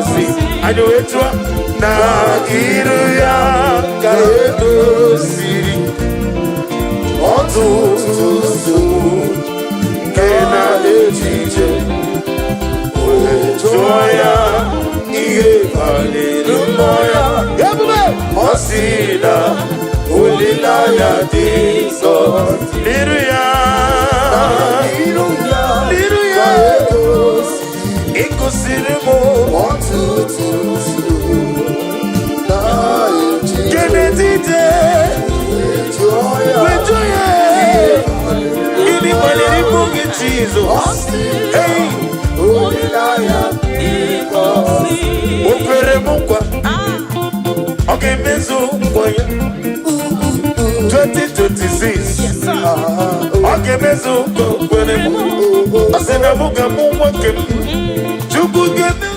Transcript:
gosi anyị wetua na iru ya ka edosiri ọtụtụ nke na-echiche wee jụọ ya ihe banyere mmụọ ya ebube ọ sị na olileanya dị nsọ n'iru ya ịgosiri m ọtụtụ Kenedide wee jụọ ya gịnị banyere ikwu gị Jizọs o kwere m nkwa ọ ga-emezu nkwa ya 2026 ọ ga-emezu nkwa kwere m ọ sị na mụ ga-amụ nwoke m Chukwu ga-eme